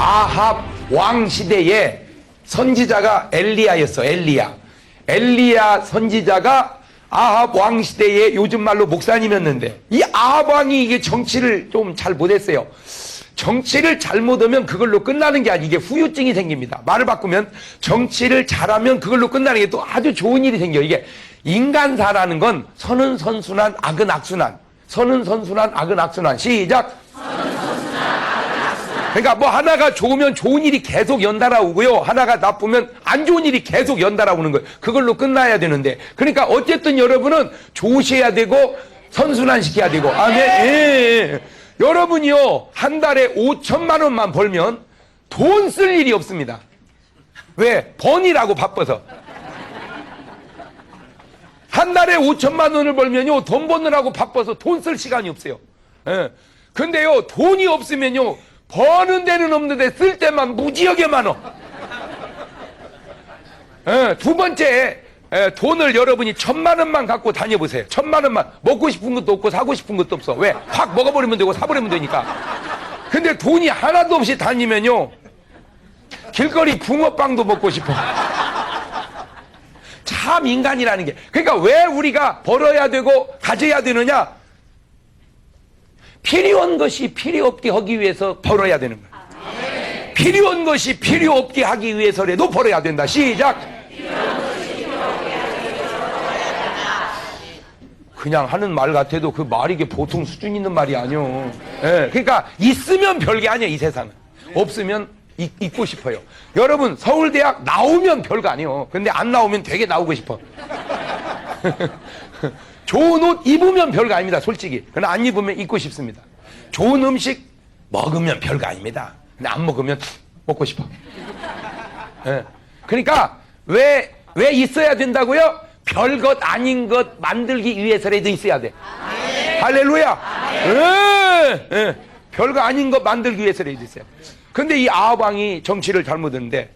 아합 왕 시대에 선지자가 엘리야였어. 엘리야 선지자가 아합 왕 시대에 요즘 말로 목사님이었는데, 이 아합 왕이 이게 정치를 좀 잘 못했어요. 정치를 잘못하면 그걸로 끝나는 게 아니고 이게 후유증이 생깁니다. 말을 바꾸면 정치를 잘하면 그걸로 끝나는 게 또 아주 좋은 일이 생겨요. 이게 인간사라는 건 선은 선순환, 악은 악순환. 선은 선순환, 악은 악순환. 시작. 그러니까 뭐 하나가 좋으면 좋은 일이 계속 연달아 오고요, 하나가 나쁘면 안 좋은 일이 계속 연달아 오는 거예요. 그걸로 끝나야 되는데, 그러니까 어쨌든 여러분은 좋으셔야 되고 선순환 시켜야 되고. 아멘. 예. 여러분이요 한 달에 5천만 원만 벌면 돈 쓸 일이 없습니다. 왜? 번이라고 바빠서. 한 달에 5천만 원을 벌면요 돈 버느라고 바빠서 돈 쓸 시간이 없어요. 예. 근데요 돈이 없으면요 버는 데는 없는데 쓸 때만 무지하게 많어. 예. 두 번째, 돈을 여러분이 1,000만 원만 갖고 다녀보세요. 1,000만 원만. 먹고 싶은 것도 없고 사고 싶은 것도 없어. 왜? 확 먹어버리면 되고 사버리면 되니까. 근데 돈이 하나도 없이 다니면요 길거리 붕어빵도 먹고 싶어. 참 인간이라는 게. 그러니까 왜 우리가 벌어야 되고 가져야 되느냐? 필요한 것이 필요 없게 하기 위해서 벌어야 되는 거야. 필요한 것이 필요 없게 하기 위해서라도 벌어야 된다. 시작. 그냥 하는 말 같아도 그 말이 이게 보통 수준 있는 말이 아니요. 예, 그러니까 있으면 별게 아니야 이 세상은. 없으면 있고 싶어요. 여러분 서울대학 나오면 별거 아니에요. 근데 안 나오면 되게 나오고 싶어. 좋은 옷 입으면 별거 아닙니다 솔직히. 그러나 안 입으면 입고 싶습니다. 좋은 음식 먹으면 별거 아닙니다. 근데 안 먹으면 먹고 싶어. 예. 그러니까 왜 있어야 된다고요? 별것 아닌 것 만들기 위해서라도 있어야 돼. 할렐루야. 예. 예. 별거 아닌 것 만들기 위해서라도 있어요. 근데 이 아합 왕이 정치를 잘못했는데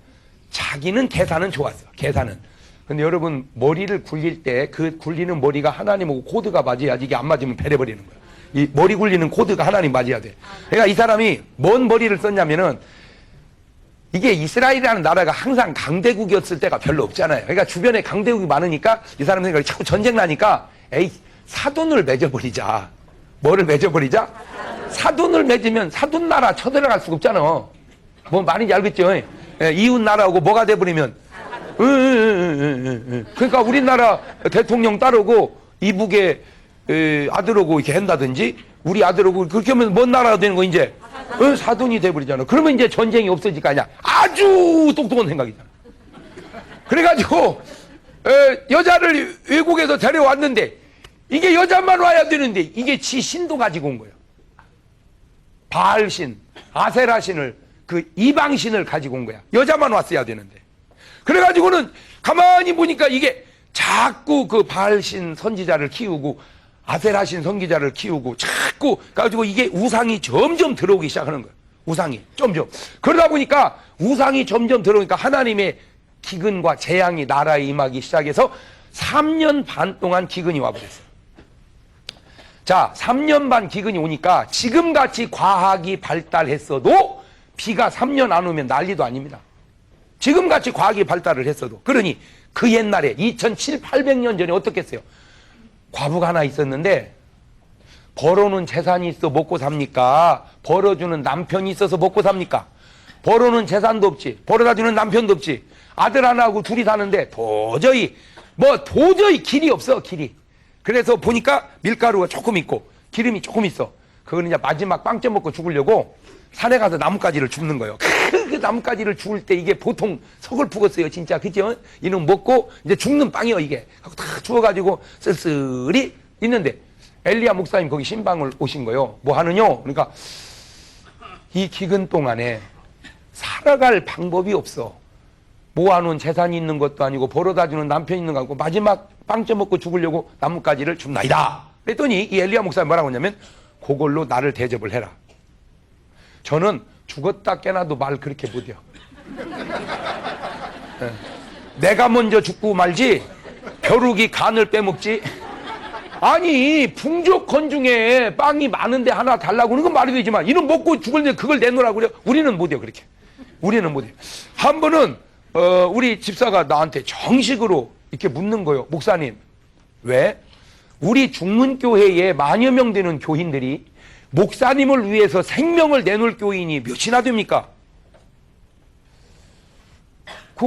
자기는 계산은 좋았어. 계산은. 근데 여러분 머리를 굴릴 때 그 굴리는 머리가 하나님하고 코드가 맞아야지. 이게 안 맞으면 배려버리는 거야. 이 머리 굴리는 코드가 하나님 맞아야 돼. 그러니까 이 사람이 뭔 머리를 썼냐면은, 이게 이스라엘이라는 나라가 항상 강대국이었을 때가 별로 없잖아요. 그러니까 주변에 강대국이 많으니까 이 사람 생각이 자꾸 전쟁 나니까 에이 사돈을 맺어버리자. 뭐를 맺어버리자? 사돈을 맺으면 사돈 나라 쳐들어갈 수가 없잖아. 뭐 말인지 알겠죠? 예, 이웃 나라하고 뭐가 돼버리면 그러니까 우리나라 대통령 따르고 이북의 아들하고 이렇게 한다든지, 우리 아들하고 그렇게 하면 뭔 나라가 되는 거 이제? 사돈이 돼버리잖아. 그러면 이제 전쟁이 없어질 거 아니야. 아주 똑똑한 생각이잖아. 그래가지고 여자를 외국에서 데려왔는데 이게 여자만 와야 되는데 이게 지 신도 가지고 온 거예요. 바알신, 아세라신을, 그 이방신을 가지고 온 거야. 여자만 왔어야 되는데. 그래가지고는 가만히 보니까 이게 자꾸 그 바알신 선지자를 키우고 아세라신 선지자를 키우고 자꾸 가지고 이게 우상이 점점 들어오기 시작하는 거예요. 우상이 점점. 그러다 보니까 우상이 점점 들어오니까 하나님의 기근과 재앙이 나라에 임하기 시작해서 3년 반 동안 기근이 와버렸어요. 자, 3년 반 기근이 오니까 지금같이 과학이 발달했어도 비가 3년 안 오면 난리도 아닙니다. 지금같이 과학이 발달을 했어도. 그러니 그 옛날에 2700, 800년 전에 어떻게 했어요? 과부가 하나 있었는데 벌어놓은 재산이 있어 먹고 삽니까? 벌어주는 남편이 있어서 먹고 삽니까? 벌어놓은 재산도 없지, 벌어다주는 남편도 없지, 아들 하나하고 둘이 사는데 도저히 길이 없어, 길이. 그래서 보니까 밀가루가 조금 있고 기름이 조금 있어. 그거는 이제 마지막 빵점 먹고 죽으려고 산에 가서 나뭇가지를 줍는 거예요. 그 나뭇가지를 주울 때 이게 보통 서글프겠어요 진짜. 그죠? 이놈 먹고 이제 죽는 빵이요 이게. 하고 다 주워가지고 쓸쓸히 있는데 엘리야 목사님 거기 신방을 오신 거예요. 뭐 하느냐? 그러니까 이 기근 동안에 살아갈 방법이 없어. 모아놓은 재산이 있는 것도 아니고 벌어다주는 남편이 있는 거 아니고 마지막 빵점 먹고 죽으려고 나뭇가지를 줍나이다. 그랬더니 이 엘리야 목사님 뭐라고 하냐면 그걸로 나를 대접을 해라. 저는 죽었다 깨나도 말 그렇게 못해요. 내가 먼저 죽고 말지 벼룩이 간을 빼먹지. 아니 풍족건 중에 빵이 많은데 하나 달라고 하는 건 말이 되지만 이놈 먹고 죽을 때 그걸 내놓으라고 그래요. 우리는 못해요 그렇게. 우리는 못해요. 한 번은 우리 집사가 나한테 정식으로 이렇게 묻는 거예요. 목사님, 왜 우리 중문교회에 만여 명 되는 교인들이 목사님을 위해서 생명을 내놓을 교인이 몇이나 됩니까?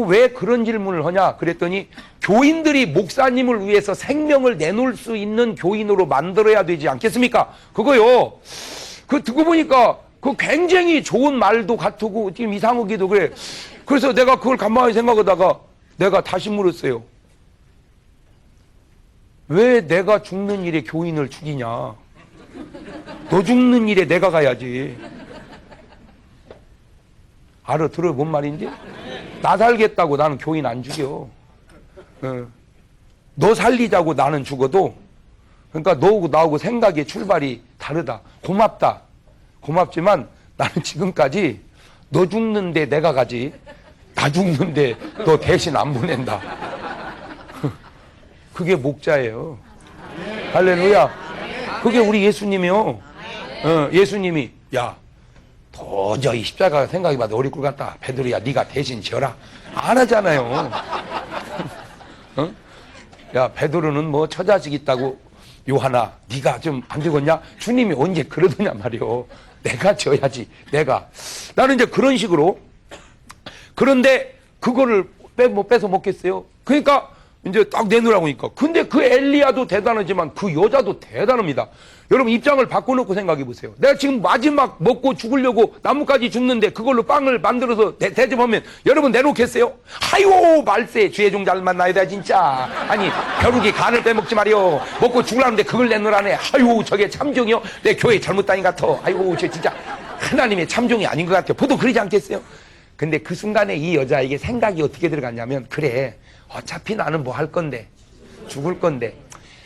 왜 그런 질문을 하냐 그랬더니, 교인들이 목사님을 위해서 생명을 내놓을 수 있는 교인으로 만들어야 되지 않겠습니까? 그거요. 그 듣고 보니까 그 굉장히 좋은 말도 같고 지금 이상하기도 그래. 그래서 내가 그걸 가만히 생각하다가 내가 다시 물었어요. 왜 내가 죽는 일에 교인을 죽이냐? 너 죽는 일에 내가 가야지. 알아들어요, 뭔 말인지? 나 살겠다고 나는 교인 안 죽여. 너 살리자고 나는 죽어도, 그러니까 너하고 나하고 생각의 출발이 다르다. 고맙다. 고맙지만 나는 지금까지 너 죽는데 내가 가지, 나 죽는데 너 대신 안 보낸다. 그게 목자예요. 할렐루야. 그게 우리 예수님이요. 예수님이, 야, 도저히 십자가 생각해봐도 어릴 것 같다. 베드로야, 네가 대신 져라. 안 하잖아요. 야, 베드로는 뭐 처자식 있다고, 요하나 네가 좀 안 되겠냐? 주님이 언제 그러더냐 말이요. 내가 져야지. 나는 이제 그런 식으로. 그런데 그거를 뺏어 먹겠어요? 그러니까 이제 딱 내놓으라고 하니까. 근데 그 엘리야도 대단하지만 그 여자도 대단합니다. 여러분 입장을 바꿔놓고 생각해 보세요. 내가 지금 마지막 먹고 죽으려고 나뭇가지 줍는데 그걸로 빵을 만들어서 대접하면 여러분 내놓겠어요? 아이고 말세 주의 종 잘 만나야 돼 진짜. 아니 벼룩이 간을 빼먹지 말이요. 먹고 죽으라는데 그걸 내놓으라네. 아이고 저게 참종이요? 내 교회 잘못 다닌 것 같아. 아이고 저 진짜 하나님의 참종이 아닌 것 같아요. 보통 그러지 않겠어요? 근데 그 순간에 이 여자에게 생각이 어떻게 들어갔냐면, 그래 어차피 나는 뭐 할 건데, 죽을 건데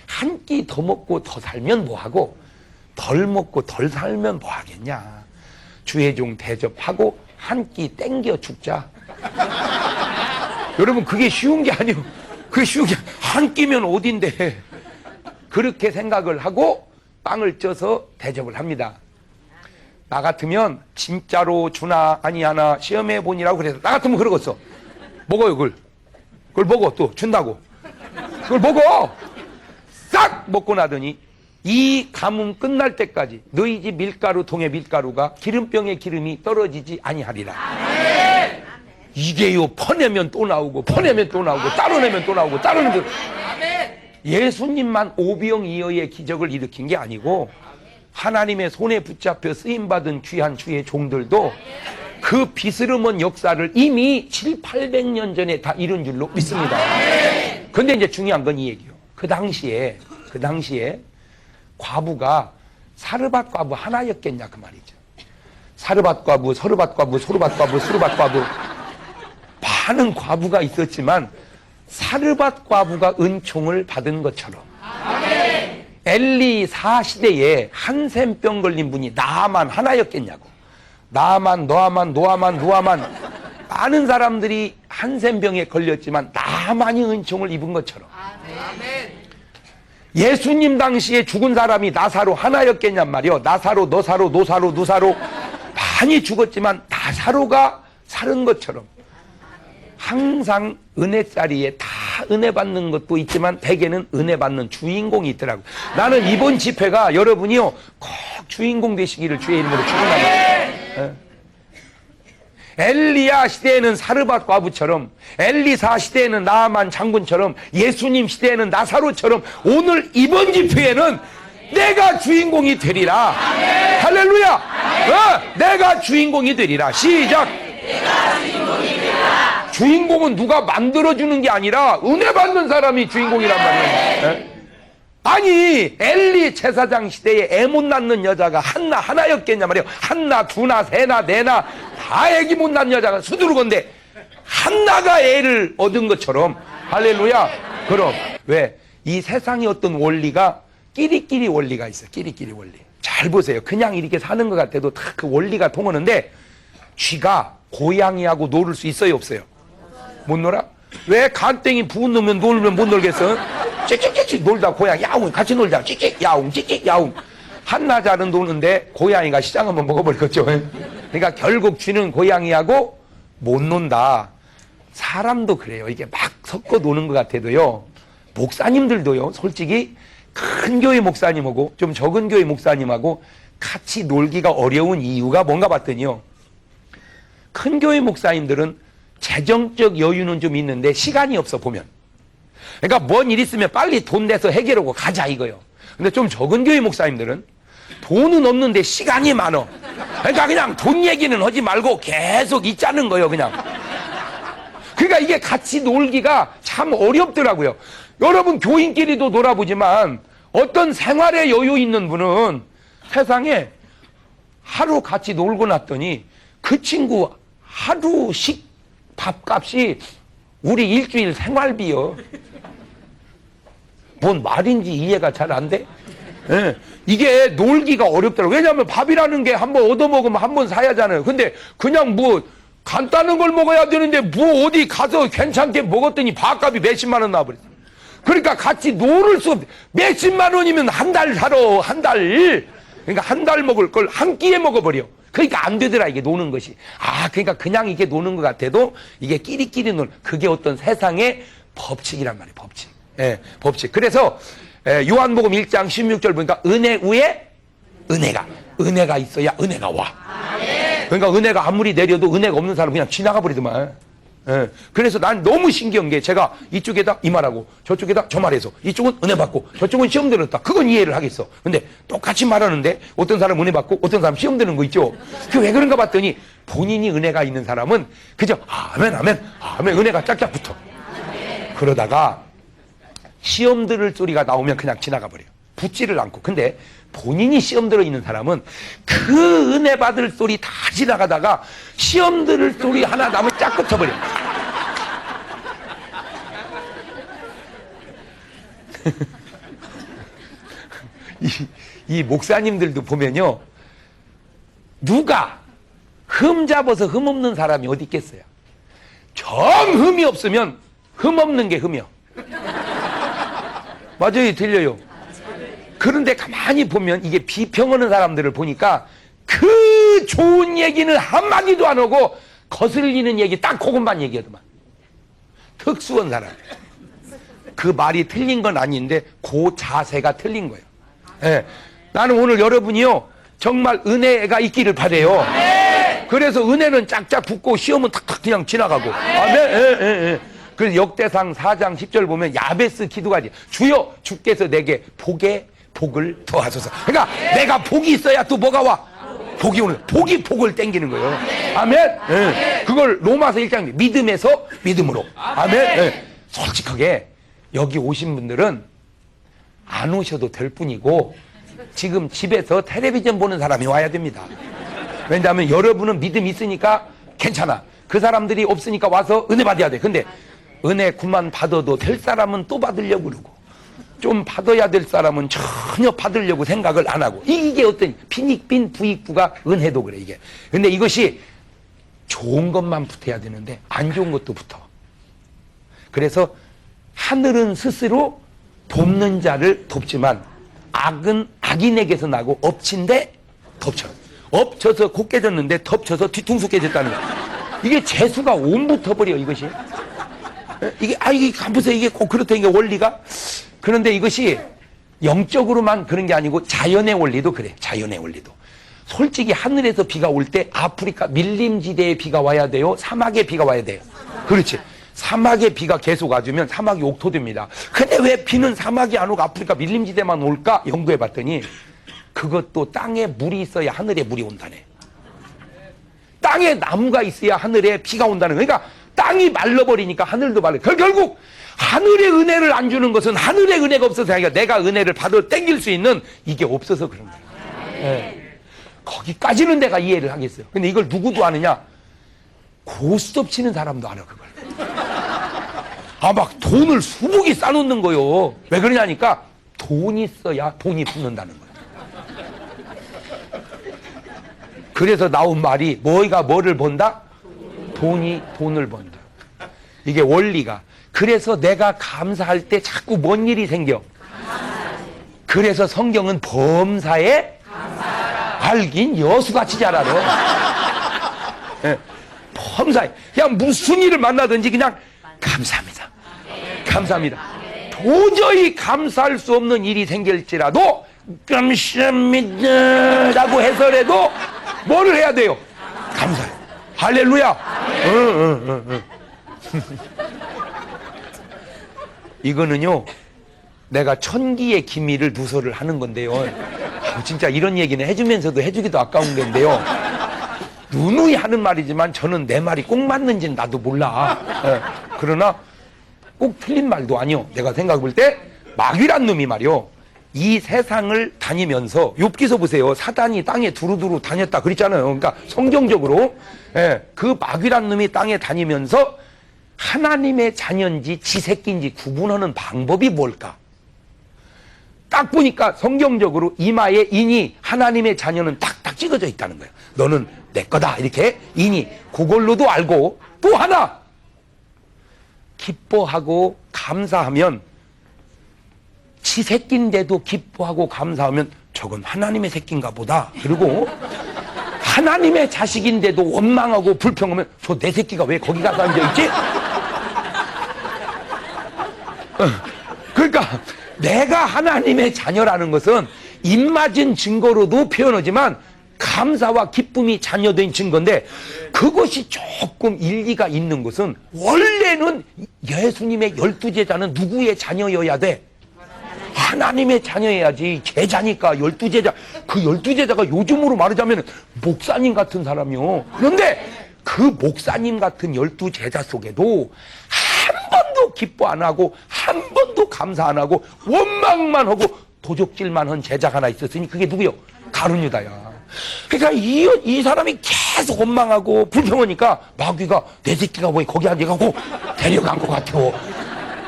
한 끼 더 먹고 더 살면 뭐하고 덜 먹고 덜 살면 뭐하겠냐. 주의 종 대접하고 한 끼 땡겨 죽자. 여러분 그게 쉬운 게 아니에요. 그게 쉬운 게 한 끼면 어딘데. 그렇게 생각을 하고 빵을 쪄서 대접을 합니다. 나 같으면 진짜로 주나 아니하나 시험해 보니라고 그래서 나 같으면 그러겠어. 먹어요 그걸 먹어. 또 준다고 그걸 먹어. 싹 먹고 나더니 이 가뭄 끝날 때까지 너희 집 밀가루 통의 밀가루가 기름병의 기름이 떨어지지 아니하리라. 아멘. 이게요 퍼내면 또 나오고 퍼내면 또 나오고 따로내면 또 나오고 따로내면 또. 아멘. 예수님만 오병이어의 기적을 일으킨 게 아니고 하나님의 손에 붙잡혀 쓰임받은 귀한 주의 종들도 그 비스름한 역사를 이미 7, 800년 전에 다 이룬 줄로 믿습니다. 근데 이제 중요한 건 이 얘기요. 그 당시에 과부가 사르밧 과부 하나였겠냐 그 말이죠. 사르밧 과부, 서르밧 과부, 소르밧 과부, 수르밧 과부 많은 과부가 있었지만 사르밧 과부가 은총을 받은 것처럼 엘리사 시대에 한센병 걸린 분이 나아만 하나였겠냐고. 나아만, 노아만 많은 사람들이 한센병에 걸렸지만 나만이 은총을 입은 것처럼 예수님 당시에 죽은 사람이 나사로 하나였겠냔 말이요. 나사로, 너사로, 노사로, 누사로 많이 죽었지만 나사로가 살은 것처럼 항상 은혜자리에 다 은혜 받는 것도 있지만 대개는 은혜 받는 주인공이 있더라고. 나는 이번 집회가 여러분이요 꼭 주인공 되시기를 주의 이름으로 축원합니다. 엘리야 시대에는 사르밧 과부처럼, 엘리사 시대에는 나아만 장군처럼, 예수님 시대에는 나사로처럼 오늘 이번 집회에는 내가 주인공이 되리라. 할렐루야. 내가 주인공이 되리라. 시작. 내가 주인공이 되리라. 주인공은 누가 만들어주는 게 아니라 은혜 받는 사람이 주인공이란 말이에요. 아니 엘리 제사장 시대에 애 못 낳는 여자가 한나 하나였겠냐 말이에요. 한나 두나 세나 네나 다 애기 못 낳는 여자가 수두룩한데 한나가 애를 얻은 것처럼. 할렐루야. 그럼 왜? 이 세상에 어떤 원리가 끼리끼리 원리가 있어요. 끼리끼리 원리. 잘 보세요. 그냥 이렇게 사는 것 같아도 다 그 원리가 통하는데 쥐가 고양이하고 놀을 수 있어요 없어요? 못 놀아? 왜? 간땡이 부은 놈은 놀면 못 놀겠어? 찍찍찍찍 놀다 고양이 야웅 같이 놀자. 찍찍 야웅 찍찍 야웅. 한나자는 노는데 고양이가 시장 한번 먹어버리겠죠. 그러니까 결국 쥐는 고양이하고 못 논다. 사람도 그래요. 이게 막 섞어 노는 것 같아도요. 목사님들도요. 솔직히 큰 교회 목사님하고 좀 적은 교회 목사님하고 같이 놀기가 어려운 이유가 뭔가 봤더니요. 큰 교회 목사님들은 재정적 여유는 좀 있는데 시간이 없어 보면. 그러니까 뭔 일 있으면 빨리 돈 내서 해결하고 가자 이거요. 근데 좀 적은 교회 목사님들은 돈은 없는데 시간이 많어. 그러니까 그냥 돈 얘기는 하지 말고 계속 있자는 거예요, 그냥. 그러니까 이게 같이 놀기가 참 어렵더라고요. 여러분 교인끼리도 놀아보지만 어떤 생활에 여유 있는 분은 세상에 하루 같이 놀고 났더니 그 친구 하루씩 밥값이 우리 일주일 생활비요. 뭔 말인지 이해가 잘 안 돼? 예, 이게 놀기가 어렵더라고요. 왜냐하면 밥이라는 게 한번 얻어먹으면 한 번 사야 하잖아요. 근데 그냥 뭐 간단한 걸 먹어야 되는데 뭐 어디 가서 괜찮게 먹었더니 밥값이 몇십만 원 나와버렸어. 그러니까 같이 놀을 수 없. 몇십만 원이면 한 달 살아, 한 달. 그러니까 한 달 먹을 걸 한 끼에 먹어버려. 그러니까 안 되더라, 이게 노는 것이. 아, 그러니까 그냥 이게 노는 것 같아도 이게 끼리끼리 노는, 그게 어떤 세상의 법칙이란 말이에요, 법칙. 예, 법칙. 그래서 요한복음 1장 16절 보니까 은혜 위에 은혜가 있어야 은혜가 와. 그러니까 은혜가 아무리 내려도 은혜가 없는 사람은 그냥 지나가 버리더만. 예. 그래서 난 너무 신기한 게 제가 이쪽에다 이 말하고 저쪽에다 저 말해서 이쪽은 은혜 받고 저쪽은 시험 들었다. 그건 이해를 하겠어. 근데 똑같이 말하는데 어떤 사람 은혜 받고 어떤 사람 시험 드는 거 있죠. 그게 왜 그런가 봤더니 본인이 은혜가 있는 사람은 그저 아멘 아멘 아멘 은혜가 짝짝 붙어. 그러다가 시험 들을 소리가 나오면 그냥 지나가 버려요. 붙지를 않고. 근데 본인이 시험 들어 있는 사람은 그 은혜 받을 소리 다 지나가다가 시험 들을 소리 하나 나면 쫙 붙어버려. 이 목사님들도 보면요. 누가 흠 잡아서 흠 없는 사람이 어디 있겠어요? 정 흠이 없으면 흠 없는 게 흠이요. 맞아요, 들려요. 그런데 가만히 보면 이게 비평하는 사람들을 보니까 그 좋은 얘기는 한마디도 안 하고 거슬리는 얘기 딱 그것만 얘기하더만. 특수한 사람. 그 말이 틀린 건 아닌데 그 자세가 틀린 거예요. 예. 나는 오늘 여러분이요 정말 은혜가 있기를 바래요. 그래서 은혜는 짝짝 붙고 시험은 탁탁 그냥 지나가고. 아멘. 예. 그래서 역대상 4장 10절 보면 야베스 기도가지. 주여 주께서 내게 복을 더하소서. 그러니까 내가 복이 있어야 또 뭐가 와? 복이 오는. 복을 땡기는 거예요. 아멘. 예. 그걸 로마서 1장 믿음에서 믿음으로. 아멘. 예. 솔직하게 여기 오신 분들은 안 오셔도 될 뿐이고 지금 집에서 텔레비전 보는 사람이 와야 됩니다. 왜냐하면 여러분은 믿음이 있으니까 괜찮아. 그 사람들이 없으니까 와서 은혜 받아야 돼. 근데 은혜 그만 받아도 될 사람은 또 받으려고 그러고 좀 받아야 될 사람은 전혀 받으려고 생각을 안 하고 이게 어떤 빈익빈 부익부가 은혜도 그래 이게. 근데 이것이 좋은 것만 붙어야 되는데 안 좋은 것도 붙어. 그래서 하늘은 스스로 돕는 자를 돕지만 악은 악인에게서 나고 엎친데 덮쳐. 엎쳐서 곧 깨졌는데 덮쳐서 뒤통수 깨졌다는 거야. 이게 재수가 온 붙어버려 이것이. 이게 보세요. 이게 꼭 그렇다는 게 원리가. 그런데 이것이 영적으로만 그런 게 아니고 자연의 원리도 그래. 자연의 원리도. 솔직히 하늘에서 비가 올 때 아프리카 밀림지대에 비가 와야 돼요? 사막에 비가 와야 돼요? 그렇지. 사막에 비가 계속 와주면 사막이 옥토됩니다. 근데 왜 비는 사막이 안 오고 아프리카 밀림지대만 올까? 연구해 봤더니 그것도 땅에 물이 있어야 하늘에 물이 온다네. 땅에 나무가 있어야 하늘에 비가 온다는 거예요. 그러니까 땅이 말라버리니까 하늘도 말라. 결국 하늘의 은혜를 안 주는 것은 하늘의 은혜가 없어서 아니라 내가 은혜를 받아 땡길 수 있는 이게 없어서 그런 거예요. 네. 거기까지는 내가 이해를 하겠어요. 근데 이걸 누구도 아느냐? 고스톱 치는 사람도 알아 그걸. 막 돈을 수북이 쌓아놓는 거요. 왜 그러냐니까 돈이 있어야 돈이 붙는다는 거예요. 그래서 나온 말이 뭐가 뭐를 번다? 돈이 돈을 번다. 이게 원리가. 그래서 내가 감사할 때 자꾸 뭔 일이 생겨. 그래서 성경은 범사에 알긴 여수같이 잘 알아. 네. 범사에 그냥 무슨 일을 만나든지 그냥 감사합니다. 감사합니다. 도저히 감사할 수 없는 일이 생길지라도 감사합니다 라고 해서라도 뭐를 해야 돼요? 감사해. 할렐루야. 이거는요, 내가 천기의 기미를 누설을 하는 건데요. 진짜 이런 얘기는 해주면서도 해주기도 아까운 건데요. 누누이 하는 말이지만 저는 내 말이 꼭 맞는지는 나도 몰라. 그러나 꼭 틀린 말도 아니요. 내가 생각해 볼 때 마귀란 놈이 말이요, 이 세상을 다니면서 욥기서 보세요. 사단이 땅에 두루두루 다녔다 그랬잖아요. 그러니까 성경적으로 그 마귀란 놈이 땅에 다니면서 하나님의 자녀인지 지 새끼인지 구분하는 방법이 뭘까? 딱 보니까 성경적으로 이마에 인이 하나님의 자녀는 딱딱 찍어져 있다는 거예요. 너는 내 거다 이렇게 인이, 그걸로도 알고, 또 하나 기뻐하고 감사하면, 지 새끼인데도 기뻐하고 감사하면 저건 하나님의 새끼인가 보다. 그리고 하나님의 자식인데도 원망하고 불평하면 저 내 새끼가 왜 거기 가서 앉아있지? 그러니까 내가 하나님의 자녀라는 것은 입맞은 증거로도 표현하지만 감사와 기쁨이 자녀된 증거인데, 그것이 조금 일리가 있는 것은 원래는 예수님의 12제자는 누구의 자녀여야 돼? 하나님의 자녀여야지. 제자니까 12제자. 그 12제자가 요즘으로 말하자면 목사님 같은 사람이요. 그런데 그 목사님 같은 12제자 속에도 한 번도 기뻐 안 하고 한 번도 감사 안 하고 원망만 하고 도적질만 한 제자가 하나 있었으니 그게 누구요? 가룟유다야. 그러니까 이 사람이 계속 원망하고 불평하니까 마귀가 내 새끼가 왜 거기 앉아가고 데려간 것 같아요.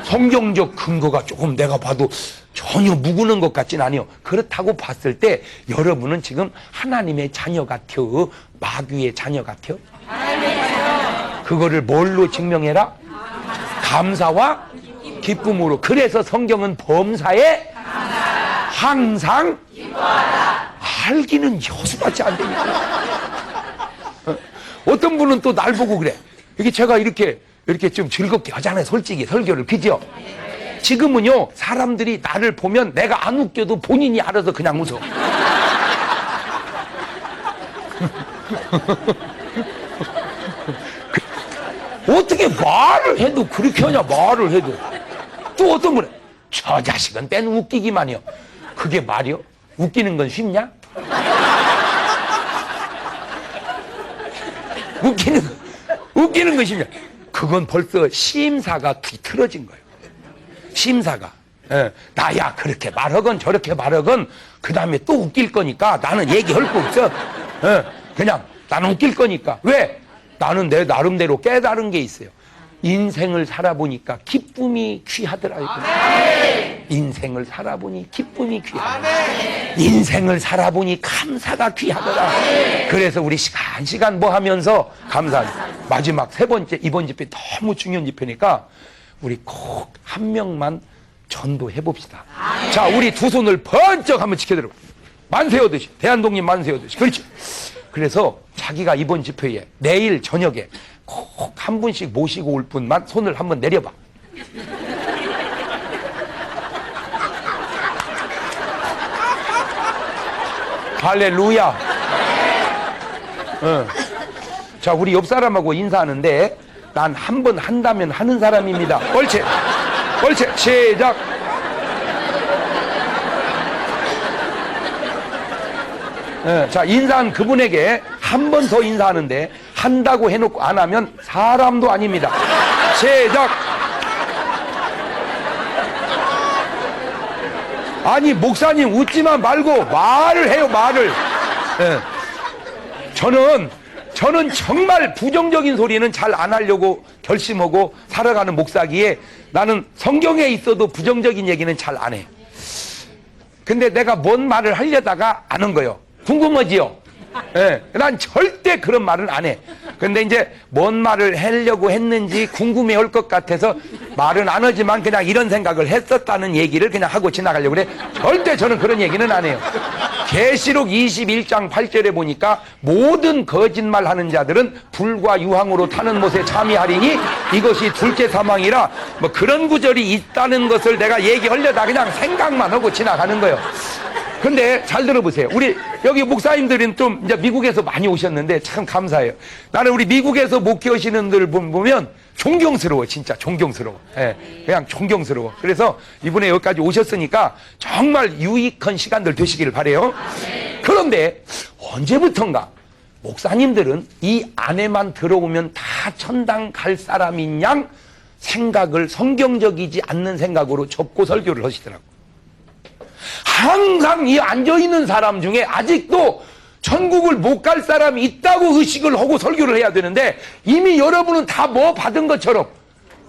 성경적 근거가 조금 내가 봐도 전혀 묵은한 것 같진 않아요. 그렇다고 봤을 때 여러분은 지금 하나님의 자녀 같아요? 마귀의 자녀 같아요? 그거를 뭘로 증명해라? 감사와 기쁨으로. 그래서 성경은 범사에 항상 알기는 여수밖에 안 되니까. 어떤 분은 또 날 보고 그래. 이게 제가 이렇게 좀 즐겁게 하잖아요. 솔직히 설교를. 그죠? 지금은요, 사람들이 나를 보면 내가 안 웃겨도 본인이 알아서 그냥 웃어. 어떻게 말을 해도 그렇게 하냐, 말을 해도. 또 어떤 분은 저 자식은 뺀 웃기기만 해요. 그게 말이요? 웃기는 건 쉽냐? 웃기는 건 쉽냐? 그건 벌써 심사가 뒤틀어진 거예요. 심사가. 나야 그렇게 말하건 저렇게 말하건 그 다음에 또 웃길 거니까 나는 얘기할 거 없어. 그냥 나는 웃길 거니까. 왜? 나는 내 나름대로 깨달은 게 있어요. 인생을 살아보니까 기쁨이 귀하더라. 인생을 살아보니 기쁨이 귀하더라. 인생을 살아보니 감사가 귀하더라. 그래서 우리 시간 뭐 하면서 감사합니다. 마지막 세 번째, 이번 집회 너무 중요한 집회니까 우리 꼭 한 명만 전도해 봅시다. 자, 우리 두 손을 번쩍 한번 지켜드려. 만세하듯이, 대한독립 만세하듯이. 그렇지. 그래서 자기가 이번 집회에 내일 저녁에 꼭 한 분씩 모시고 올 분만 손을 한번 내려봐. 할렐루야. 자, 우리 옆 사람하고 인사하는데 난 한 번 한다면 하는 사람입니다. 옳지. 옳지. 시작. 자, 인사한 그분에게 한 번 더 인사하는데 한다고 해놓고 안 하면 사람도 아닙니다. 시작. 아니, 목사님 웃지만 말고 말을 해요, 말을. 저는 정말 부정적인 소리는 잘 안 하려고 결심하고 살아가는 목사기에 나는 성경에 있어도 부정적인 얘기는 잘 안 해. 근데 내가 뭔 말을 하려다가 안 한 거예요. 궁금하지요? 난 절대 그런 말은 안 해. 근데 이제 뭔 말을 하려고 했는지 궁금해 할 것 같아서 말은 안 하지만 그냥 이런 생각을 했었다는 얘기를 그냥 하고 지나가려고 그래. 절대 저는 그런 얘기는 안 해요. 계시록 21장 8절에 보니까 모든 거짓말하는 자들은 불과 유황으로 타는 못에 참여하리니 이것이 둘째 사망이라, 뭐 그런 구절이 있다는 것을 내가 얘기하려다 그냥 생각만 하고 지나가는 거예요. 근데 잘 들어보세요. 우리 여기 목사님들은 좀 이제 미국에서 많이 오셨는데 참 감사해요. 나는 우리 미국에서 목회하시는 분들 보면 존경스러워. 진짜 존경스러워. 예, 그냥 존경스러워. 그래서 이번에 여기까지 오셨으니까 정말 유익한 시간들 되시기를 바라요. 그런데 언제부턴가 목사님들은 이 안에만 들어오면 다 천당 갈 사람인 양 생각을, 성경적이지 않는 생각으로 접고 설교를 하시더라고요. 항상 이 앉아있는 사람 중에 아직도 천국을 못 갈 사람이 있다고 의식을 하고 설교를 해야 되는데, 이미 여러분은 다 뭐 받은 것처럼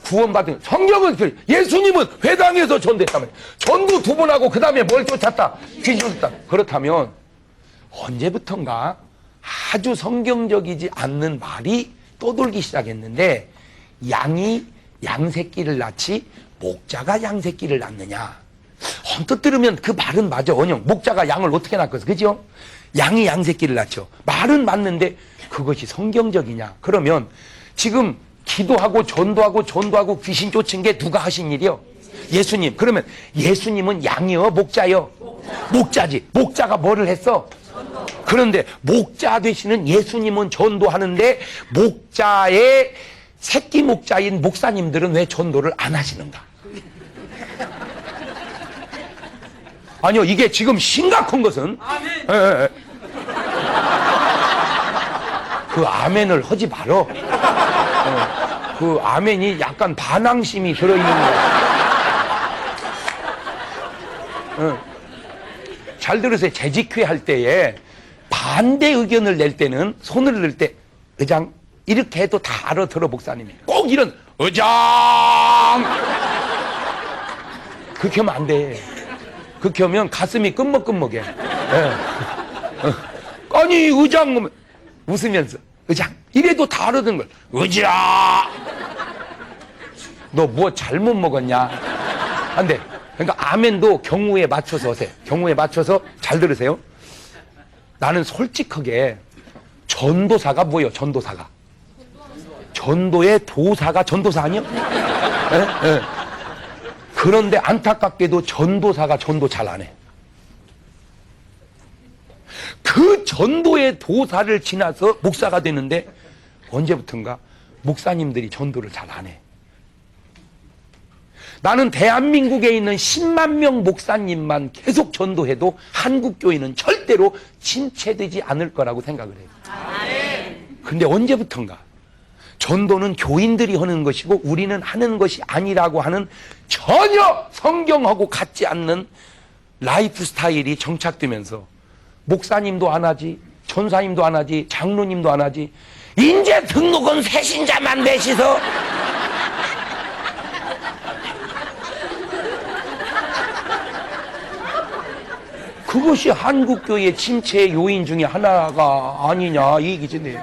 구원받은, 성경은 예수님은 회당에서 전도했다며, 전도 2번 하고 그 다음에 뭘 쫓았다? 귀신 쫓았다. 그렇다면 언제부턴가 아주 성경적이지 않는 말이 떠돌기 시작했는데, 양이 양새끼를 낳지 목자가 양새끼를 낳느냐. 언뜻 들으면 그 말은 맞아. 원형 목자가 양을 어떻게 낳겠어, 그죠? 양이 양새끼를 낳죠. 말은 맞는데 그것이 성경적이냐? 그러면 지금 기도하고 전도하고 귀신 쫓은 게 누가 하신 일이요? 예수님. 그러면 예수님은 양이요, 목자요? 목자지. 목자가 뭐를 했어? 그런데 목자 되시는 예수님은 전도하는데 목자의 새끼 목자인 목사님들은 왜 전도를 안 하시는가? 아니요, 이게 지금 심각한 것은, 그 아멘을 하지 말어. 그 아멘이 약간 반항심이 들어있는 거야. 잘 들으세요. 재직회 할 때에 반대 의견을 낼 때는 손을 들 때 의장 이렇게 해도 다 알아들어. 목사님이 꼭 이런 의장 그렇게 하면 안 돼. 그렇게 하면 가슴이 끔먹끔먹해. 아니 의장 웃으면서 의장 이래도 다 알아듣는 걸. 의장 너 뭐 잘못 먹었냐? 안 돼. 그러니까 아멘도 경우에 맞춰서 하세요. 경우에 맞춰서. 잘 들으세요. 나는 솔직하게 전도사가 뭐예요? 전도사가 전도의 도사가 전도사 아니요? 그런데 안타깝게도 전도사가 전도 잘 안 해. 그 전도의 도사를 지나서 목사가 되는데 언제부턴가 목사님들이 전도를 잘 안 해. 나는 대한민국에 있는 10만 명 목사님만 계속 전도해도 한국교회는 절대로 침체되지 않을 거라고 생각을 해요. 근데 언제부턴가 전도는 교인들이 하는 것이고 우리는 하는 것이 아니라고 하는 전혀 성경하고 같지 않는 라이프 스타일이 정착되면서 목사님도 안 하지, 전사님도 안 하지, 장로님도 안 하지, 이제 등록은 새신자만 내시서 그것이 한국교회의 침체의 요인 중에 하나가 아니냐 이 얘기지.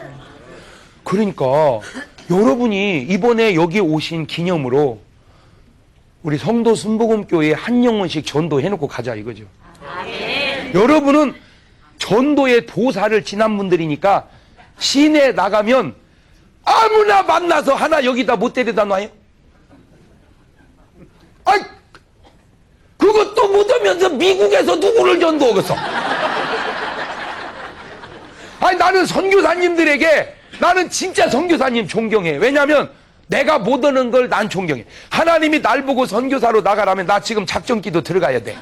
그러니까 여러분이 이번에 여기 오신 기념으로 우리 성도 순복음교회에 한 영혼씩 전도해놓고 가자 이거죠. 여러분은 전도의 도사를 지난 분들이니까 시내에 나가면 아무나 만나서 하나 여기다 못 데려다 놔요? 아이, 그것도 못하면서 미국에서 누구를 전도하겠어? 아니 나는 선교사님들에게 나는 진짜 선교사님 존경해. 왜냐하면 내가 못 하는 걸 난 존경해. 하나님이 날 보고 선교사로 나가라면 나 지금 작전기도 들어가야 돼.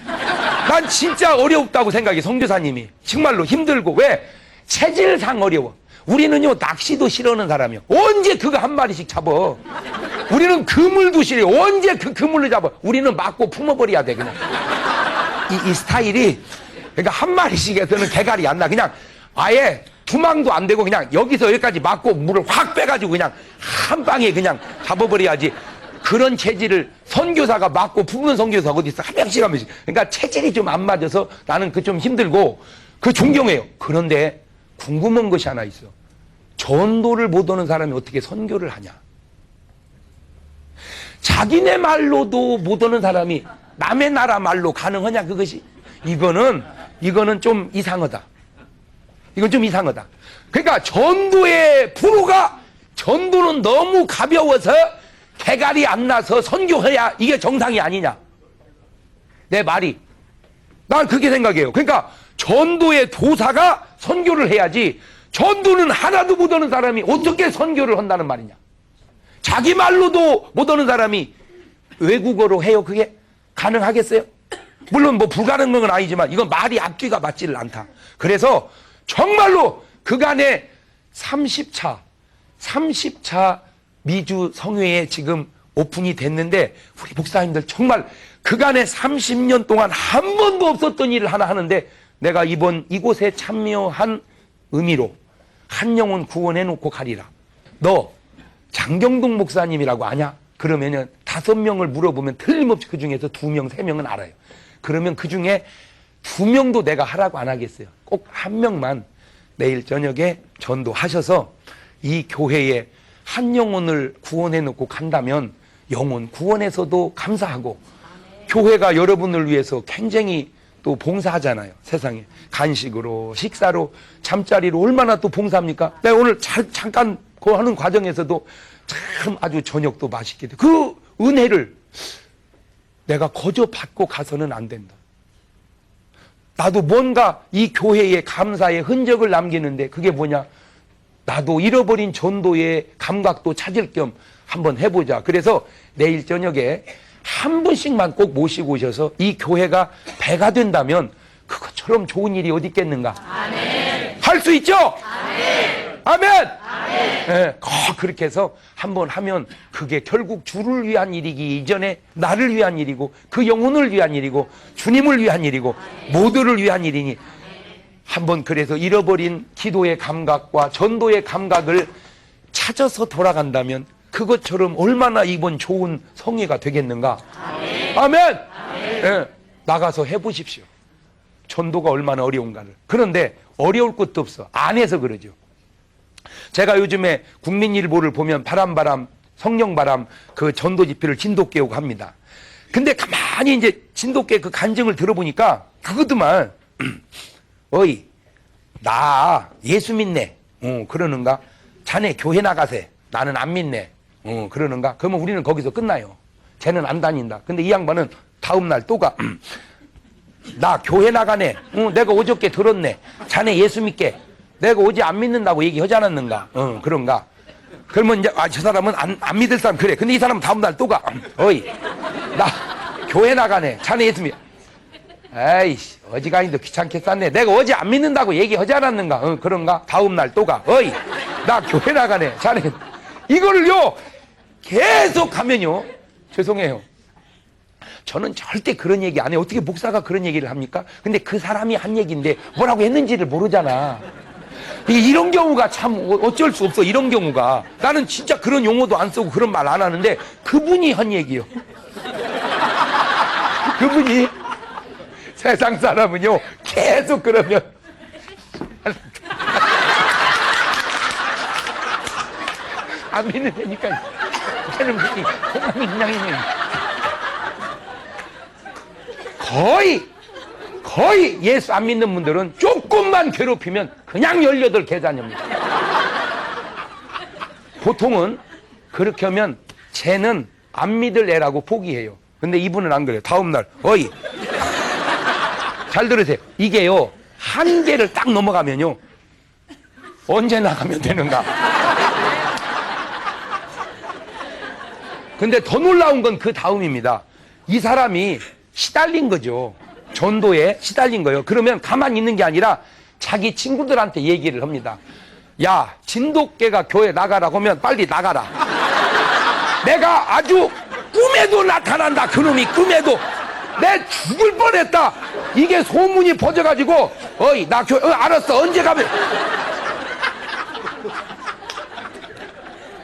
난 진짜 어렵다고 생각해. 선교사님이 정말로 힘들고. 왜? 체질상 어려워. 우리는요 낚시도 싫어하는 사람이요. 언제 그거 한 마리씩 잡아. 우리는 그물도 싫어. 언제 그 그물을 잡아. 우리는 맞고 품어버려야 돼. 그냥 이 스타일이. 그러니까 한 마리씩 해서는 개갈이 안 나. 그냥 아예 투망도 안 되고 그냥 여기서 여기까지 맞고 물을 확 빼가지고 그냥 한 방에 그냥 잡아버려야지. 그런 체질을 선교사가 맞고 품는 선교사가 어디 있어? 한 명씩 한 명씩. 그러니까 체질이 좀 안 맞아서 나는 그 좀 힘들고 그 존경해요. 그런데 궁금한 것이 하나 있어. 전도를 못 하는 사람이 어떻게 선교를 하냐? 자기네 말로도 못 하는 사람이 남의 나라 말로 가능하냐 그것이? 이거는 이거는 좀 이상하다. 이건 좀 이상하다. 그러니까 전도의 프로가 전도는 너무 가벼워서 개갈이 안 나서 선교해야 이게 정상이 아니냐. 내 말이. 난 그렇게 생각해요. 그러니까 전도의 도사가 선교를 해야지 전도는 하나도 못 하는 사람이 어떻게 선교를 한다는 말이냐. 자기 말로도 못 하는 사람이 외국어로 해요. 그게 가능하겠어요? 물론 뭐 불가능한 건 아니지만 이건 말이 앞뒤가 맞지를 않다. 그래서 정말로 그간의 30차 미주 성회에 지금 오픈이 됐는데 우리 목사님들 정말 그간의 30년 동안 한 번도 없었던 일을 하나 하는데 내가 이번 이곳에 참여한 의미로 한 영혼 구원해 놓고 가리라. 너 장경동 목사님이라고 아냐? 그러면은 5명을 물어보면 틀림없이 그 중에서 2명, 3명은 알아요. 그러면 그 중에 2명도 내가 하라고 안 하겠어요. 꼭 1명만 내일 저녁에 전도하셔서 이 교회에 한 영혼을 구원해 놓고 간다면 영혼 구원에서도 감사하고 교회가 여러분을 위해서 굉장히 또 봉사하잖아요. 세상에 간식으로 식사로 잠자리로 얼마나 또 봉사합니까? 내가 오늘 잠깐 그 하는 과정에서도 참 아주 저녁도 맛있게 돼. 그 은혜를 내가 거저 받고 가서는 안 된다. 나도 뭔가 이 교회에 감사의 흔적을 남기는데 그게 뭐냐? 나도 잃어버린 전도의 감각도 찾을 겸 한번 해보자. 그래서 내일 저녁에 한 분씩만 꼭 모시고 오셔서 이 교회가 배가 된다면 그것처럼 좋은 일이 어디 있겠는가? 할 수 있죠? 아멘! 아멘! 네, 그렇게 해서 한번 하면 그게 결국 주를 위한 일이기 이전에 나를 위한 일이고 그 영혼을 위한 일이고 주님을 위한 일이고 모두를 위한 일이니 한번 그래서 잃어버린 기도의 감각과 전도의 감각을 찾아서 돌아간다면 그것처럼 얼마나 이번 좋은 성회가 되겠는가. 아멘. 아멘. 네, 나가서 해보십시오. 전도가 얼마나 어려운가를. 그런데 어려울 것도 없어. 안 해서 그러죠. 제가 요즘에 국민일보를 보면 바람 성령바람 그 전도 집회를 진돗개하고 합니다. 근데 가만히 이제 진돗개 그 간증을 들어보니까 그거더만 어이 나 예수 믿네. 그러는가? 자네 교회 나가세. 나는 안 믿네. 그러는가? 그러면 우리는 거기서 끝나요. 쟤는 안 다닌다. 근데 이 양반은 다음날 또 가. 나 교회 나가네. 내가 어저께 들었네. 자네 예수 믿게. 내가 어제 안 믿는다고 얘기하지 않았는가? 그런가? 그러면 이제 저 사람은 안 믿을 사람 그래. 근데 이 사람은 다음날 또 가. 어이 나 교회 나가네. 자네 예수 믿. 에이씨 어지간히도 귀찮게 쌌네. 내가 어제 안 믿는다고 얘기하지 않았는가? 그런가? 다음날 또 가. 어이 나 교회 나가네. 자네 이거를요 계속 하면요 죄송해요. 저는 절대 그런 얘기 안 해요. 어떻게 목사가 그런 얘기를 합니까? 근데 그 사람이 한 얘기인데 뭐라고 했는지를 모르잖아. 이런 경우가 참 어쩔 수 없어. 이런 경우가 나는 진짜 그런 용어도 안 쓰고 그런 말 안 하는데 그분이 한 얘기요. 그분이 세상 사람은요 계속 그러면 안 믿는 데니까 저는 그냥 거의 예수 안 믿는 분들은 조금만 괴롭히면 그냥 18계단입니다. 보통은 그렇게 하면 쟤는 안 믿을 애라고 포기해요. 근데 이분은 안 그래요. 다음날 어이 잘 들으세요. 이게요 한계를 딱 넘어가면요 언제 나가면 되는가. 근데 더 놀라운 건 그 다음입니다. 이 사람이 시달린 거죠. 전도에 시달린 거예요. 그러면 가만히 있는 게 아니라 자기 친구들한테 얘기를 합니다. 야 진돗개가 교회 나가라고 하면 빨리 나가라. 내가 아주 꿈에도 나타난다. 그놈이 꿈에도 내 죽을 뻔했다. 이게 소문이 퍼져가지고 어이 나 교회 알았어 언제 가면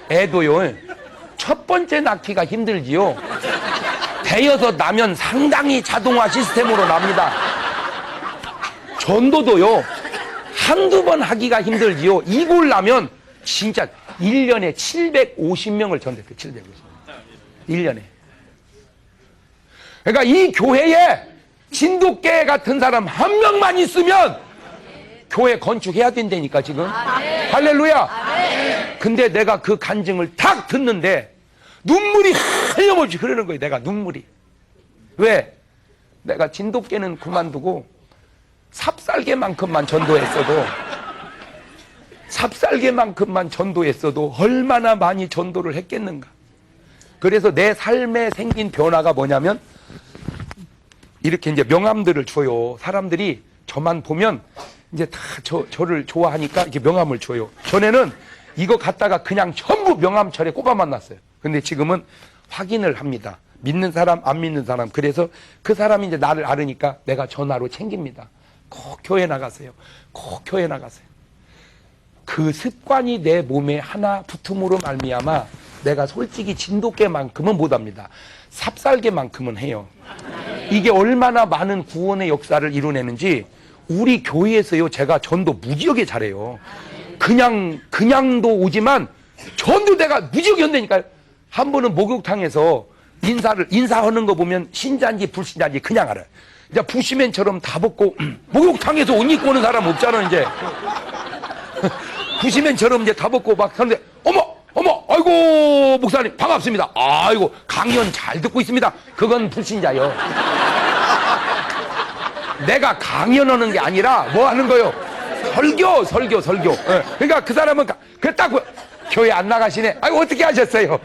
애도요 첫 번째 낳기가 힘들지요 되어서 나면 상당히 자동화 시스템으로 납니다. 전도도요 한두 번 하기가 힘들지요 이골 나면 진짜 1년에 750명을 전도했어요. 750명 1년에. 그러니까 이 교회에 진돗개 같은 사람 한 명만 있으면 교회 건축해야 된다니까 지금. 할렐루야. 근데 내가 그 간증을 탁 듣는데 눈물이 흘려머지 흐르는 거예요. 내가 눈물이. 왜? 내가 진돗개는 그만두고 삽살개만큼만 전도했어도 얼마나 많이 전도를 했겠는가. 그래서 내 삶에 생긴 변화가 뭐냐면 이렇게 이제 명함들을 줘요. 사람들이 저만 보면 이제 다 저를 좋아하니까 이렇게 명함을 줘요. 전에는 이거 갖다가 그냥 전부 명함철에 꼽아만 놨어요. 근데 지금은 확인을 합니다. 믿는 사람, 안 믿는 사람. 그래서 그 사람이 이제 나를 알으니까 내가 전화로 챙깁니다. 꼭 교회 나가세요. 꼭 교회 나가세요. 그 습관이 내 몸에 하나 붙음으로 말미암아 내가 솔직히 진돗개만큼은 못합니다. 삽살개만큼은 해요. 이게 얼마나 많은 구원의 역사를 이루내는지 우리 교회에서요, 제가 전도 무지하게 잘해요. 그냥도 오지만 전도 내가 무지하게 한다니까요. 한 번은 목욕탕에서 인사하는 거 보면 신자인지 불신자인지 그냥 알아요. 이제 부시맨처럼 다 벗고 목욕탕에서 옷 입고 오는 사람 없잖아 이제. 부시맨처럼 이제 다 벗고 막 하는데 어머 아이고 목사님 반갑습니다. 아이고 강연 잘 듣고 있습니다. 그건 불신자요. 내가 강연하는 게 아니라 뭐 하는 거요? 설교. 예. 그러니까 그 사람은 딱 교회 안 나가시네. 아이고 어떻게 하셨어요?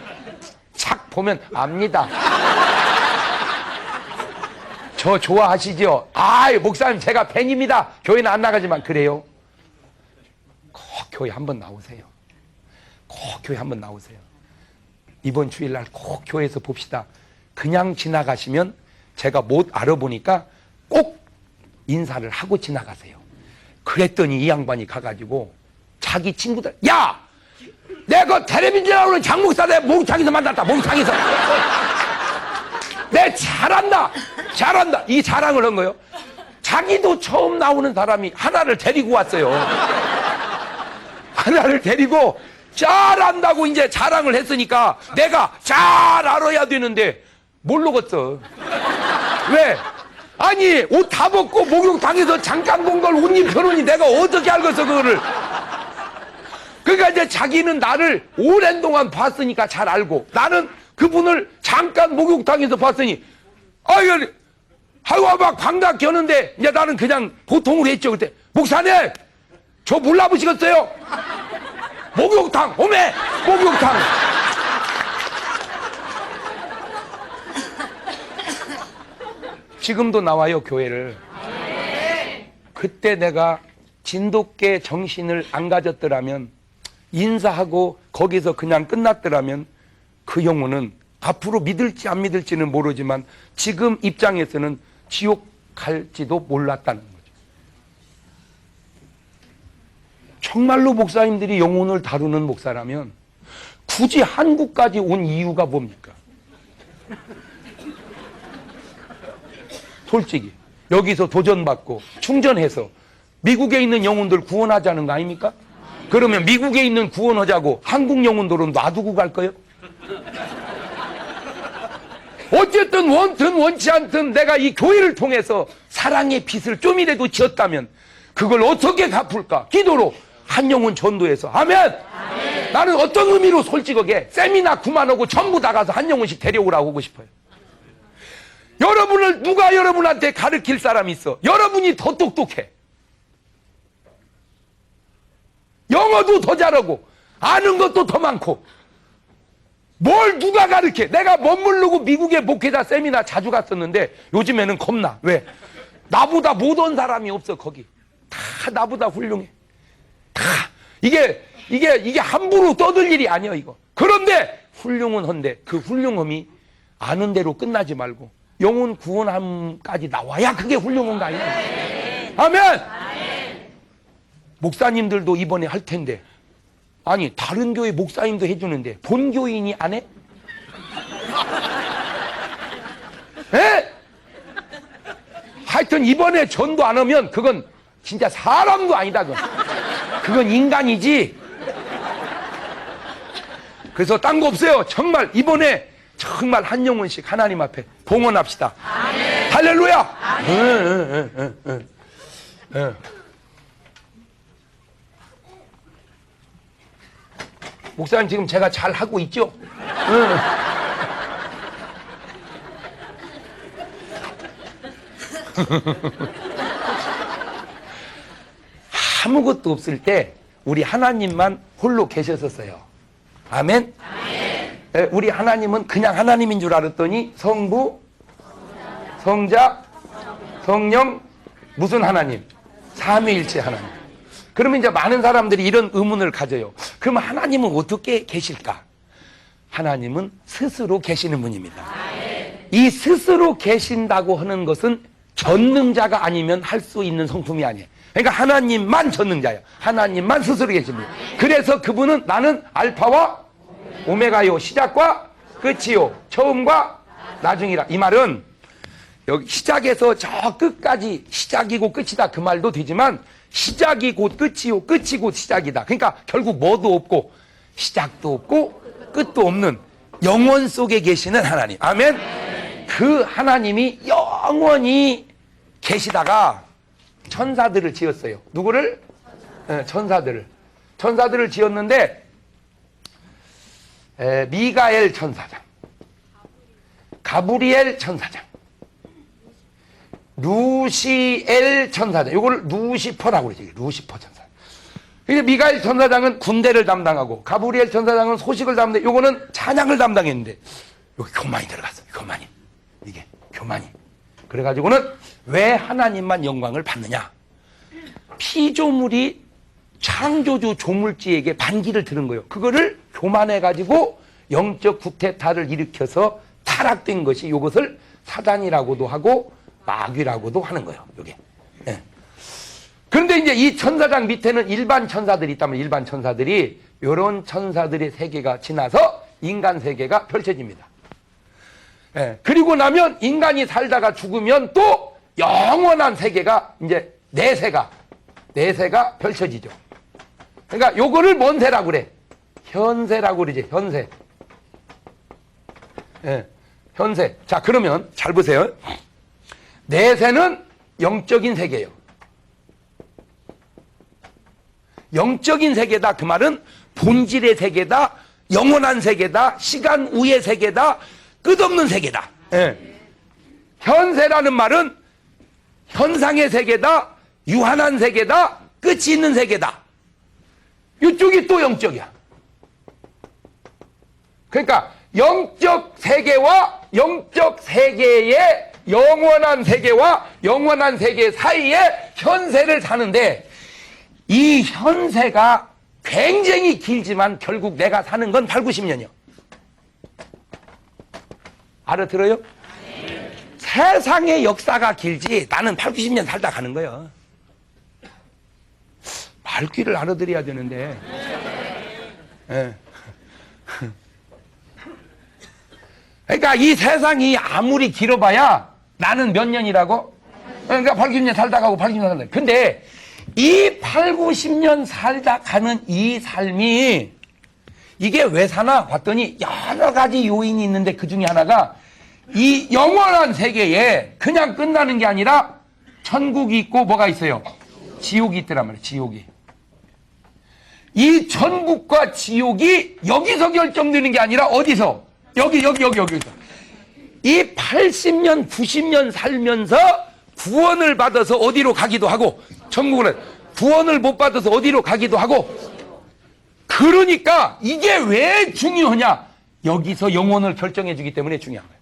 착 보면 압니다. 저 좋아하시죠? 아이 목사님 제가 팬입니다. 교회는 안 나가지만 그래요. 꼭 교회 한번 나오세요. 꼭 교회 한번 나오세요. 이번 주일날 꼭 교회에서 봅시다. 그냥 지나가시면 제가 못 알아보니까 꼭 인사를 하고 지나가세요. 그랬더니 이 양반이 가가지고 자기 친구들, 야! 내가 텔레비전 나오는 장목사 내 목욕탕에서 만났다. 목욕탕에서. 내 잘한다. 이 자랑을 한 거예요. 자기도 처음 나오는 사람이 하나를 데리고 왔어요. 하나를 데리고 잘한다고 이제 자랑을 했으니까 내가 잘 알아야 되는데 모르겠어. 왜? 아니 옷 다 벗고 목욕탕에서 잠깐 본 걸 옷 입혀놓으니 내가 어떻게 알겠어 그거를. 그러니까 이제 자기는 나를 오랜 동안 봤으니까 잘 알고 나는 그분을 잠깐 목욕탕에서 봤으니 아유 막 반갑게 하는데 이제 나는 그냥 보통으로 했죠. 그때 목사님 저 몰라보시겠어요? 목욕탕 오메 목욕탕. 지금도 나와요 교회를. 그때 내가 진돗개 정신을 안 가졌더라면 인사하고 거기서 그냥 끝났더라면 그 영혼은 앞으로 믿을지 안 믿을지는 모르지만 지금 입장에서는 지옥 갈지도 몰랐다는 거죠. 정말로 목사님들이 영혼을 다루는 목사라면 굳이 한국까지 온 이유가 뭡니까? 솔직히 여기서 도전받고 충전해서 미국에 있는 영혼들 구원하자는 거 아닙니까? 그러면 미국에 있는 구원하자고 한국 영혼들은 놔두고 갈까요? 어쨌든 원든 원치 않든 내가 이 교회를 통해서 사랑의 빚을 좀이라도 지었다면 그걸 어떻게 갚을까? 기도로 한 영혼 전도해서 아멘! 아멘. 나는 어떤 의미로 솔직하게 세미나 그만하고 전부 다 가서 한 영혼씩 데려오라고 하고 싶어요. 여러분을 누가 여러분한테 가르칠 사람이 있어? 여러분이 더 똑똑해. 영어도 더 잘하고 아는 것도 더 많고 뭘 누가 가르쳐? 내가 멋모르고 미국의 목회자 세미나 자주 갔었는데 요즘에는 겁나. 왜? 나보다 못한 사람이 없어. 거기 다 나보다 훌륭해. 다 이게 함부로 떠들 일이 아니야 이거. 그런데 훌륭은 한데 그 훌륭함이 아는 대로 끝나지 말고 영혼 구원함까지 나와야 그게 훌륭한 거 아니야. 아멘. 목사님들도 이번에 할 텐데 아니 다른 교회 목사님도 해주는데 본 교인이 안 해? 에? 하여튼 이번에 전도 안 하면 그건 진짜 사람도 아니다. 그건 인간이지. 그래서 딴 거 없어요. 정말 이번에 정말 한 영혼씩 하나님 앞에 봉헌합시다. 아멘. 할렐루야. 응, 응, 응, 응. 목사님 지금 제가 잘 하고 있죠? 응. 아무것도 없을 때 우리 하나님만 홀로 계셨었어요. 아멘? 아멘. 우리 하나님은 그냥 하나님인 줄 알았더니 성부, 성자, 성령, 무슨 하나님? 삼위일체 하나님. 그러면 이제 많은 사람들이 이런 의문을 가져요. 그럼 하나님은 어떻게 계실까? 하나님은 스스로 계시는 분입니다. 이 스스로 계신다고 하는 것은 전능자가 아니면 할 수 있는 성품이 아니에요. 그러니까 하나님만 전능자예요. 하나님만 스스로 계십니다. 그래서 그분은 나는 알파와 오메가요, 시작과 끝이요, 처음과 나중이라. 이 말은 여기 시작에서 저 끝까지 시작이고 끝이다 그 말도 되지만 시작이 곧 끝이요, 끝이 곧 시작이다. 그러니까 결국 뭐도 없고 시작도 없고 끝도 없는 영원 속에 계시는 하나님. 아멘. 그 하나님이 영원히 계시다가 천사들을 지었어요. 누구를? 천사들을 지었는데 미가엘 천사장, 가브리엘 천사장, 루시엘 천사장. 요거를 루시퍼라고 그러죠. 루시퍼 천사. 근데 미가엘 천사장은 군대를 담당하고 가브리엘 천사장은 소식을 담당. 요거는 찬양을 담당했는데 여기 교만이 들어갔어. 교만이. 이게 교만이. 그래가지고는 왜 하나님만 영광을 받느냐? 피조물이 창조주 조물주에게 반기를 들은 거예요. 그거를 교만해가지고 영적 구태타를 일으켜서 타락된 것이 이것을 사단이라고도 하고 마귀라고도 하는 거예요. 이게. 네. 그런데 이제 이 천사장 밑에는 일반 천사들이 있다면 일반 천사들이 이런 천사들의 세계가 지나서 인간 세계가 펼쳐집니다. 네. 그리고 나면 인간이 살다가 죽으면 또 영원한 세계가 이제 내세가 펼쳐지죠. 그러니까 요거를 뭔 세라고 그래? 현세라고 그러지. 현세. 예, 현세. 자, 그러면 잘 보세요. 내세는 영적인 세계예요. 영적인 세계다. 그 말은 본질의 세계다. 영원한 세계다. 시간 우의 세계다. 끝없는 세계다. 예. 현세라는 말은 현상의 세계다. 유한한 세계다. 끝이 있는 세계다. 이쪽이 또 영적이야. 그러니까 영적 세계와 영적 세계의 영원한 세계와 영원한 세계 사이에 현세를 사는데 이 현세가 굉장히 길지만 결국 내가 사는 건 8, 90년이요. 알아들어요? 세상의 역사가 길지 나는 8, 90년 살다 가는 거예요. 말귀를 알아들어야 되는데. 예. 그러니까 이 세상이 아무리 길어봐야 나는 몇 년이라고? 그러니까 8, 90년 살다 가고 8, 90년 살다. 근데 이 8, 90년 살다 가는 이 삶이 이게 왜 사나 봤더니 여러 가지 요인이 있는데 그 중에 하나가 이 영원한 세계에 그냥 끝나는 게 아니라 천국이 있고 뭐가 있어요? 지옥이 있더란 말이에요. 지옥이. 이 천국과 지옥이 여기서 결정되는 게 아니라 어디서? 여기서. 이 80년, 90년 살면서 구원을 받아서 어디로 가기도 하고 천국은 구원을 못 받아서 어디로 가기도 하고 그러니까 이게 왜 중요하냐? 여기서 영혼을 결정해 주기 때문에 중요한 거예요.